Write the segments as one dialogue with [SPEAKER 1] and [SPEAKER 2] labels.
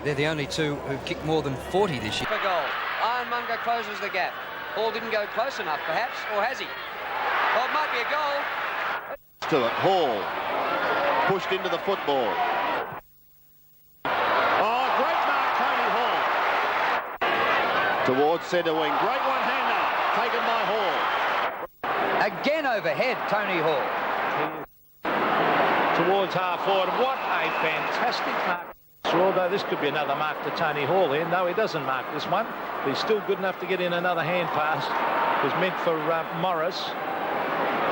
[SPEAKER 1] They're the only two who've kicked more than 40 this year.
[SPEAKER 2] For goal. Ironmonger closes the gap. Hall didn't go close enough, perhaps, or has he? Well, it might be a goal.
[SPEAKER 3] To it, Hall pushed into the football. Oh, great mark, Tony Hall. Towards centre wing, great one-hander, taken by Hall.
[SPEAKER 2] Again overhead, Tony Hall.
[SPEAKER 4] Towards half forward, what a fantastic mark. So although this could be another mark to Tony Hall there, no, he doesn't mark this one. He's still good enough to get in another hand pass. It was meant for Morris.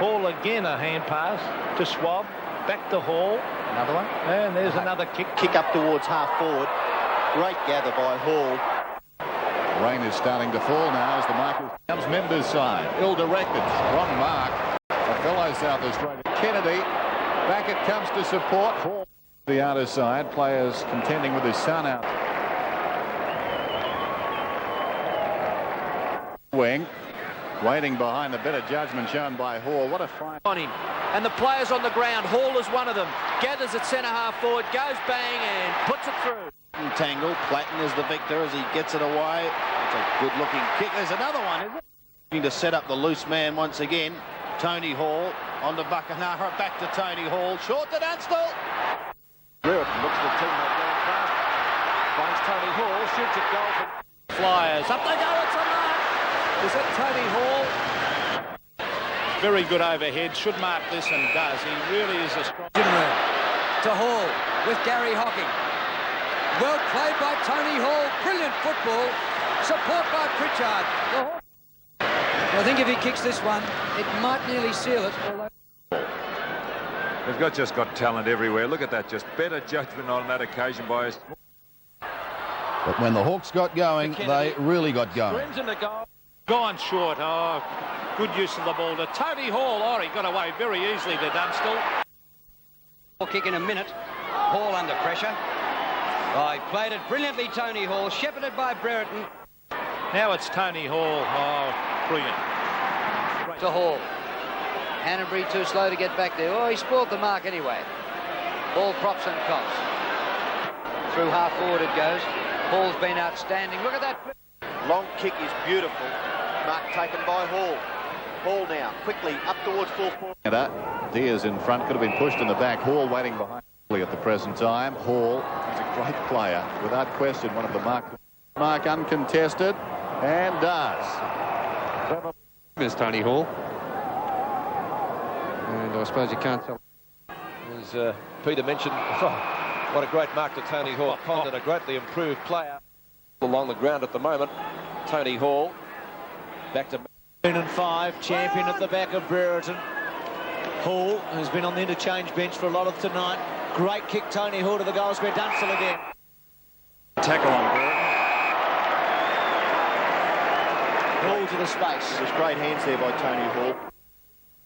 [SPEAKER 4] Hall again a hand pass to Schwab, back to Hall.
[SPEAKER 3] Another one.
[SPEAKER 4] And there's another kick.
[SPEAKER 3] Kick up towards half forward. Great gather by Hall. Rain is starting to fall now as the marker comes Members' side. Ill-directed. Wrong mark. A fellow South Australia. Kennedy. Back it comes to support. Hall. The outer side. Players contending with his son out. Wing. Waiting behind the better judgment shown by Hall. What a fight
[SPEAKER 5] on him. And the players on the ground. Hall is one of them. Gathers at centre half forward. Goes bang and puts it through.
[SPEAKER 3] Tangle. Platten is the victor as he gets it away. It's a good looking kick. There's another one, isn't it? Looking to set up the loose man once again. Tony Hall on to Buckenara. Back to Tony Hall. Short to Dunstall. Brereton looks at the teammate going fast. Finds Tony Hall. Shoots it goal for Flyers. Up they go. It's a mark. Is that Tony Hall?
[SPEAKER 4] Very good overhead. Should mark this and does. He really is a strong...
[SPEAKER 1] To Hall with Gary Hocking. Well played by Tony Hall. Brilliant football. Support by Pritchard. I think if he kicks this one, it might nearly seal it.
[SPEAKER 6] They've just got talent everywhere. Look at that. Just better judgment on that occasion by us.
[SPEAKER 3] But when the Hawks got going, they really got going.
[SPEAKER 4] Gone short. Oh, good use of the ball to Tony Hall. Oh, he got away very easily to Dunstall.
[SPEAKER 2] Kick in a minute. Hall under pressure. Oh, he played it brilliantly, Tony Hall. Shepherded by Brereton.
[SPEAKER 4] Now it's Tony Hall. Oh, brilliant.
[SPEAKER 2] To Hall. Hannonbury too slow to get back there. Oh, he spoiled the mark anyway. Ball props and cops. Through half forward it goes. Hall's been outstanding. Look at that.
[SPEAKER 3] Long kick is beautiful. Mark taken by Hall. Hall now, quickly up towards full forward. Diaz in front, could have been pushed in the back. Hall waiting behind at the present time. Hall is a great player, without question, one of the mark uncontested, and does.
[SPEAKER 7] There's Tony Hall. And I suppose you can't tell.
[SPEAKER 8] As Peter mentioned, what a great mark to Tony Hall. Condon, a greatly improved player. Along the ground at the moment. Tony Hall back to
[SPEAKER 5] 5, champion at the back of Brereton. Hall has been on the interchange bench for a lot of tonight. Great kick, Tony Hall to the goal square. Dunstall again.
[SPEAKER 6] Tackle on Brereton.
[SPEAKER 5] Hall to the space.
[SPEAKER 3] There's great hands there by Tony Hall.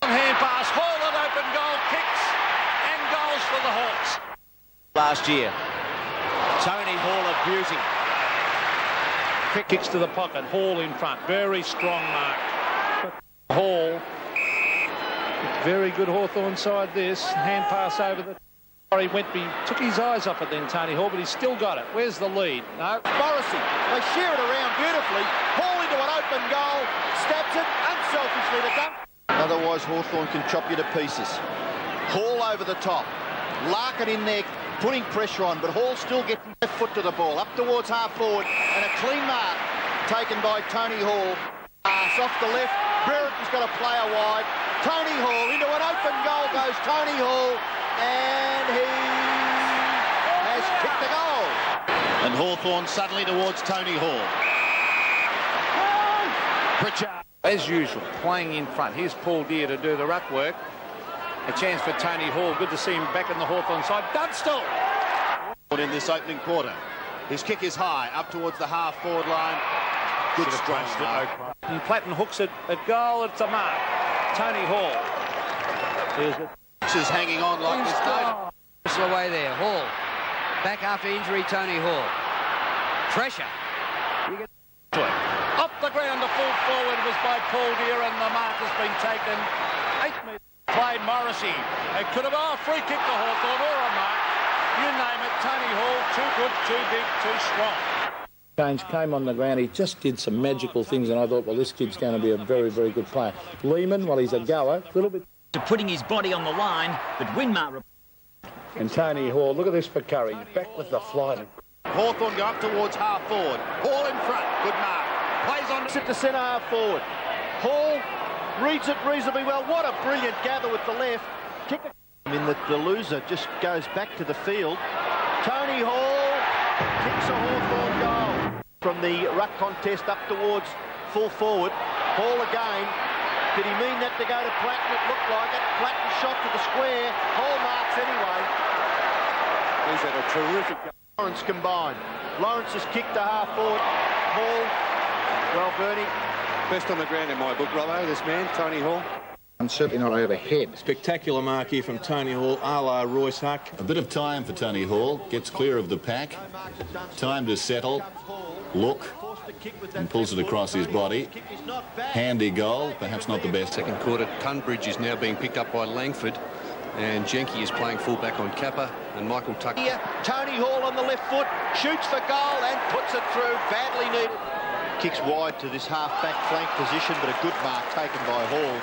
[SPEAKER 4] Hand pass. Hall an open goal. Kicks and goals for the Hawks.
[SPEAKER 5] Last year. Tony Hall abusing.
[SPEAKER 4] Kicks to the pocket. Hall in front. Very strong mark. Hall. Very good Hawthorn side this. Hand pass over the... He took his eyes off it then, Tony Hall, but he's still got it. Where's the lead? No.
[SPEAKER 3] Morrissey. They shear it around beautifully. Hall into an open goal. Stabs it unselfishly to dunk. Otherwise, Hawthorn can chop you to pieces. Hall over the top. Larkin in there, putting pressure on, but Hall still gets his left foot to the ball. Up towards half forward, and a clean mark taken by Tony Hall. Pass off the left. Brereton's got a player wide. Tony Hall into an open goal goes Tony Hall, and he has kicked the goal. And Hawthorn suddenly towards Tony Hall. Pritchard.
[SPEAKER 4] As usual, playing in front. Here's Paul Deere to do the ruck work. A chance for Tony Hall. Good to see him back in the Hawthorn side. Dunstall!
[SPEAKER 3] In this opening quarter. His kick is high, up towards the half-forward line. Good strong mark.
[SPEAKER 4] And Platten hooks it at goal. It's a mark. Tony Hall. Here's it.
[SPEAKER 3] This is hanging on like this.
[SPEAKER 2] Whistle away there. Hall. Back after injury, Tony Hall. Pressure.
[SPEAKER 4] Up the ground, the full forward was by Paul Deere, and the mark has been taken. 8 metres. Played Morrissey. It could have been a free kick to Hawthorn or a mark. you name it. Tony Hall, too good, too big, too strong.
[SPEAKER 9] Change came on the ground. He just did some magical things, and I thought, well, this kid's going to be a very, very good player. Lehman, well, he's a goer, a little bit.
[SPEAKER 10] Putting his body on the line, but Winmar.
[SPEAKER 9] And Tony Hall, look at this for Curry, back with the flight.
[SPEAKER 3] Hawthorn go up towards half forward. Hall in front, good mark. Plays on to centre half forward. Hall reads it reasonably well. What a brilliant gather with the left. Kick it. The loser just goes back to the field. Tony Hall kicks a Hawthorn goal. From the ruck contest up towards full forward. Hall again. Did he mean that to go to Platten? It looked like it. Platten shot to the square. Hall marks anyway.
[SPEAKER 8] He's had a terrific game.
[SPEAKER 3] Lawrence combined. Lawrence has kicked to half forward. Hall. Well, Bernie.
[SPEAKER 7] Best on the ground in my book, Robbo, this man, Tony Hall.
[SPEAKER 9] And certainly not overhead.
[SPEAKER 11] Spectacular mark here from Tony Hall, a la Royce Huck.
[SPEAKER 12] A bit of time for Tony Hall. Gets clear of the pack. Time to settle. Look. And pulls it across his body. Handy goal, perhaps not the best.
[SPEAKER 7] Second quarter, Tunbridge is now being picked up by Langford, and Jenke is playing fullback on Kappa, and Michael Tuck.
[SPEAKER 3] Here, Tony Hall on the left foot, shoots for goal and puts it through, badly needed. Kicks wide to this half-back flank position, but a good mark taken by Hall.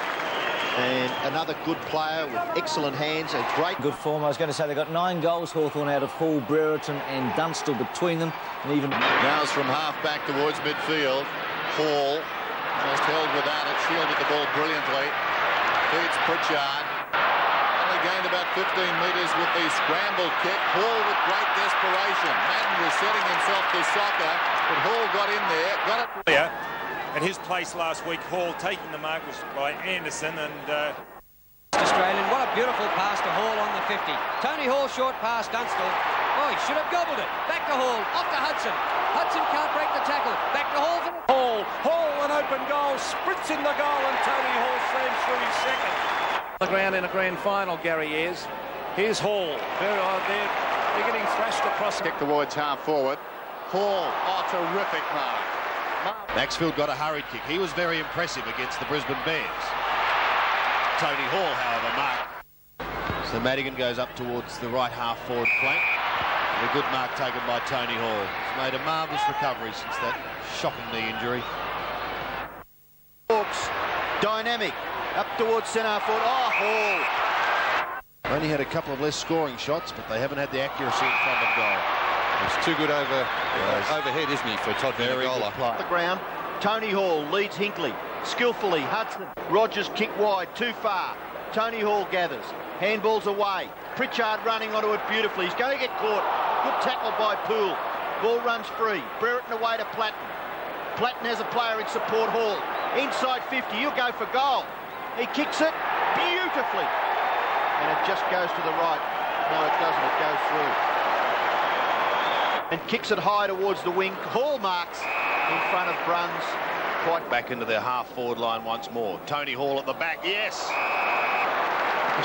[SPEAKER 3] And another good player with excellent hands, a great...
[SPEAKER 5] Good form. I was going to say they got 9 goals, Hawthorn, out of Hall, Brereton and Dunstall between them. And even...
[SPEAKER 3] Now it's from half-back towards midfield. Hall just held without it, shielded the ball brilliantly. Feeds Pritchard. Only gained about 15 metres with the scramble kick. Hall with great desperation. Madden was setting himself to soccer, but Hall got in there, got it...
[SPEAKER 6] At his place last week, Hall taking the mark was by Anderson and...
[SPEAKER 1] Australian, what a beautiful pass to Hall on the 50. Tony Hall short pass, Dunstall. Oh, he should have gobbled it. Back to Hall, off to Hudson. Hudson can't break the tackle. Back to Hall.
[SPEAKER 4] Hall, an open goal, sprints in the goal, and Tony Hall slams through his second. The ground in a grand final, Gary Ayres. Here's Hall. They're getting thrashed across.
[SPEAKER 3] Kick towards half forward. Hall, oh, terrific mark. Maxfield got a hurried kick. He was very impressive against the Brisbane Bears. Tony Hall, however, marked. So Madigan goes up towards the right half forward flank. And a good mark taken by Tony Hall. He's made a marvellous recovery since that shocking knee injury. Hawks, dynamic, up towards centre forward. Oh, Hall! Only had a couple of less scoring shots, but they haven't had the accuracy in front of goal.
[SPEAKER 7] He's too good overhead, isn't he, for Todd Vanagola?
[SPEAKER 3] The ground. Tony Hall leads Hinkley. Skillfully, Hudson. Rogers kick wide, too far. Tony Hall gathers. Handballs away. Pritchard running onto it beautifully. He's going to get caught. Good tackle by Poole. Ball runs free. Brereton away to Platten. Platten has a player in support. Hall. Inside 50. He'll go for goal. He kicks it beautifully. And it just goes to the right. No, it doesn't. It goes through. And kicks it high towards the wing. Hall marks in front of Bruns. Quite back into their half-forward line once more. Tony Hall at the back, yes!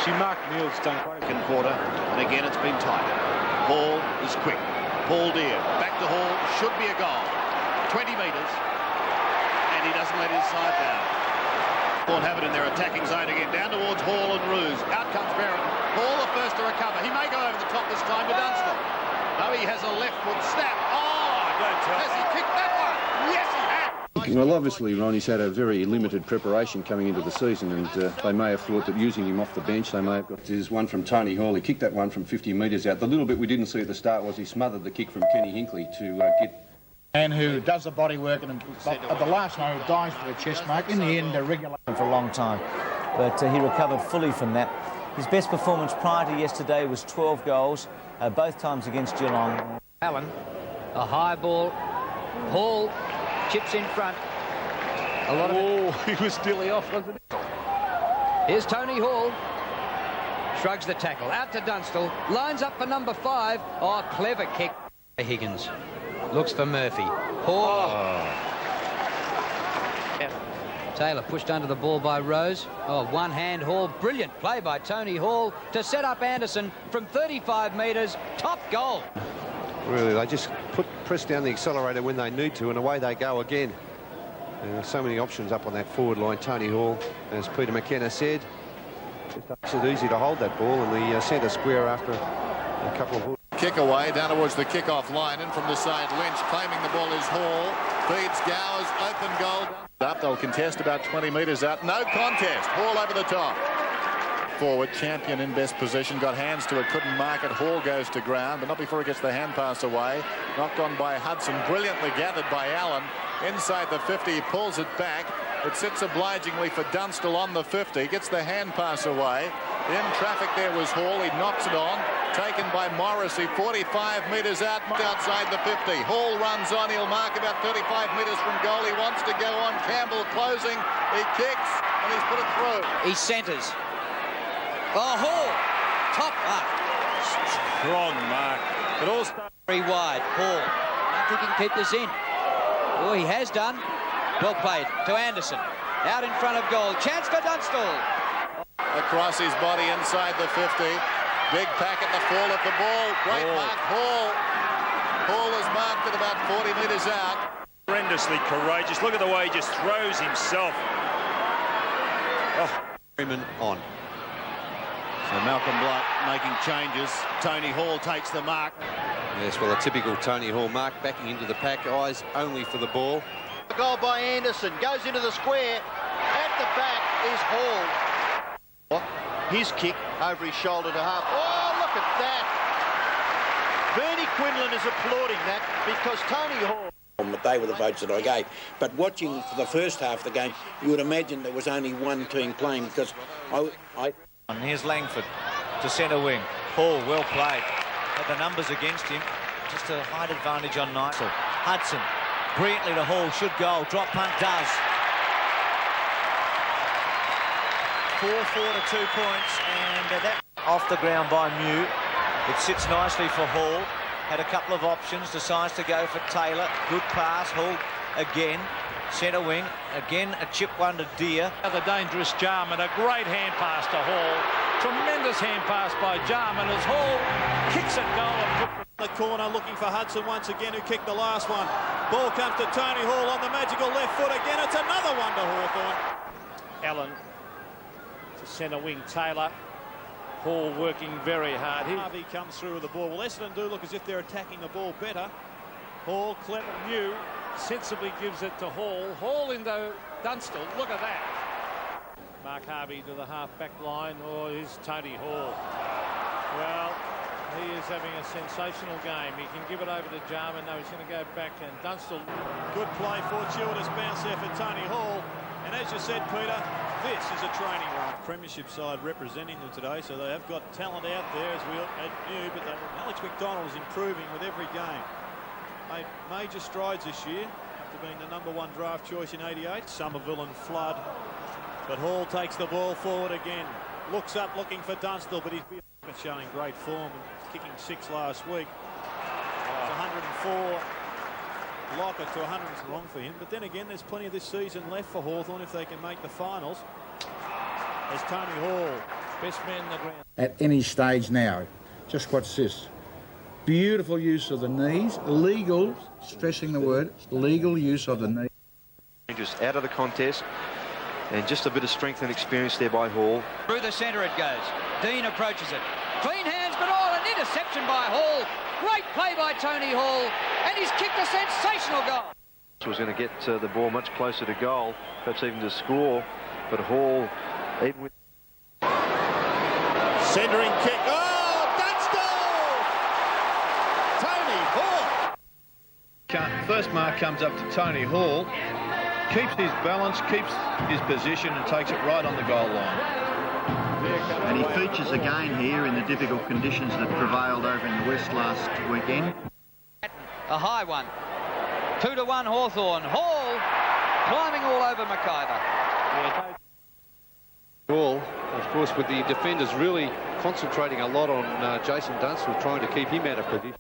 [SPEAKER 4] She marked Mills done quite
[SPEAKER 3] second quarter, and again it's been tight. Hall is quick. Paul Deere, back to Hall, should be a goal. 20 metres, and he doesn't let his side down. Hall have it in their attacking zone again, down towards Hall and Roos. Out comes Brereton. Hall the first to recover. He may go over the top this time to Dunstall. No, he has a left foot snap. Oh, don't tell. Has he kicked that one? Yes, he has.
[SPEAKER 11] Well, obviously, Ronnie's had a very limited preparation coming into the season, and they may have thought that using him off the bench, they may have got... There's one from Tony Hall. He kicked that one from 50 metres out. The little bit we didn't see at the start was he smothered the kick from Kenny Hinkley to get...
[SPEAKER 9] And who does the body work, and at the last one, who dives for a chest mark. In the end, a regular...
[SPEAKER 5] For a long time, but he recovered fully from that. His best performance prior to yesterday was 12 goals, both times against Geelong.
[SPEAKER 2] Allen, a high ball. Hall chips in front. A lot of it.
[SPEAKER 4] He was nearly off, wasn't he?
[SPEAKER 2] Here's Tony Hall. Shrugs the tackle. Out to Dunstall. Lines up for number 5. Oh, clever kick. Higgins looks for Murphy. Hall. Oh. Taylor pushed under the ball by Rose. Oh, one hand Hall. Brilliant play by Tony Hall to set up Anderson from 35 metres. Top goal.
[SPEAKER 7] Really, they just press down the accelerator when they need to, and away they go again. There's so many options up on that forward line. Tony Hall, as Peter McKenna said, just makes it easy to hold that ball in the centre square after a couple of...
[SPEAKER 12] Kick away down towards the kick-off line, and from the side Lynch claiming the ball is Hall, feeds Gowers, open goal. Up, they'll contest about 20 metres out, no contest, Hall over the top. Forward, Champion in best position, got hands to it, couldn't mark it. Hall goes to ground, but not before he gets the hand pass away. Knocked on by Hudson, brilliantly gathered by Allen. Inside the 50, he pulls it back. It sits obligingly for Dunstall on the 50, gets the hand pass away. In traffic there was Hall, he knocks it on. Taken by Morrissey, 45 metres out, outside the 50. Hall runs on, he'll mark about 35 metres from goal. He wants to go on, Campbell closing, he kicks, and he's put it through.
[SPEAKER 1] He centres. Oh, Hall, top mark.
[SPEAKER 6] Strong mark. It all starts
[SPEAKER 1] Very wide, Hall. I think he can keep this in. Oh, he has done. Well played to Anderson. Out in front of goal. Chance for Dunstall.
[SPEAKER 12] Across his body inside the 50. Big pack at the fall of the ball. Great mark, Hall. Hall is marked at about 40 metres out.
[SPEAKER 6] horrendously courageous. Look at the way he just throws himself. Oh.
[SPEAKER 7] Freeman on.
[SPEAKER 3] So Malcolm Blight making changes. Tony Hall takes the mark.
[SPEAKER 7] Yes, well, a typical Tony Hall mark, backing into the pack, eyes only for the ball.
[SPEAKER 3] The goal by Anderson, goes into the square. At the back is Hall. His kick over his shoulder to half. Oh, look at that. Bernie Quinlan is applauding that because Tony Hall...
[SPEAKER 13] They were the votes that I gave. But watching for the first half of the game, you would imagine there was only one team playing because
[SPEAKER 5] And here's Langford to centre wing. Hall, well played. Had the numbers against him. Just a height advantage on Knight. Hudson, brilliantly to Hall, should goal. Drop punt does. 4-4 to 2 points, and that off the ground by Mew. It sits nicely for Hall. Had a couple of options, decides to go for Taylor. Good pass, Hall again. Centre wing, again a chip one to Deer.
[SPEAKER 4] The dangerous Jarman, a great hand pass to Hall. Tremendous hand pass by Jarman as Hall kicks it goal.
[SPEAKER 14] The corner looking for Hudson once again, who kicked the last one. Ball comes to Tony Hall on the magical left foot again. It's another one to Hawthorn.
[SPEAKER 4] Allen to centre wing, Taylor. Hall working very hard.
[SPEAKER 14] Harvey comes through with the ball. Well, Essendon do look as if they're attacking the ball better. Hall, clever, Mew
[SPEAKER 4] Sensibly gives it to Hall. Hall into Dunstall. Look at that. Mark Harvey to the half-back line. Oh, here's Tony Hall. Well, he is having a sensational game. He can give it over to Jarman. No, he's going to go back, and Dunstall.
[SPEAKER 14] Good play, fortuitous bounce there for Tony Hall. And as you said, Peter, this is a training run. Premiership side representing them today, so they have got talent out there, as we knew, but Alex McDonald is improving with every game. Made major strides this year after being the #1 draft choice in '88. Somerville and Flood, but Hall takes the ball forward again. Looks up looking for Dunstall, but he's showing great form and kicking 6 last week. It's 104. Lockett to 100 is wrong for him, but then again there's plenty of this season left for Hawthorn if they can make the finals. There's Tony Hall, best man in the ground.
[SPEAKER 9] At any stage now, just watch this. Beautiful use of the knees, legal, stressing the word, legal use of the knee.
[SPEAKER 15] Just out of the contest, and just a bit of strength and experience there by Hall.
[SPEAKER 1] Through the centre it goes. Dean approaches it. Clean hands, but an interception by Hall. Great play by Tony Hall, and he's kicked a sensational goal.
[SPEAKER 15] Was going to get the ball much closer to goal, perhaps even to score, but Hall, even with...
[SPEAKER 3] Centering kick. Oh, Dunstall! Tony Hall!
[SPEAKER 4] First mark comes up to Tony Hall. Keeps his balance, keeps his position, and takes it right on the goal line.
[SPEAKER 16] And he features again here in the difficult conditions that prevailed over in the West last weekend.
[SPEAKER 1] A high one. 2-1 Hawthorn. Hall climbing all over McIver.
[SPEAKER 7] Hall, of course, with the defenders really concentrating a lot on Jason Dunstall, trying to keep him out of position.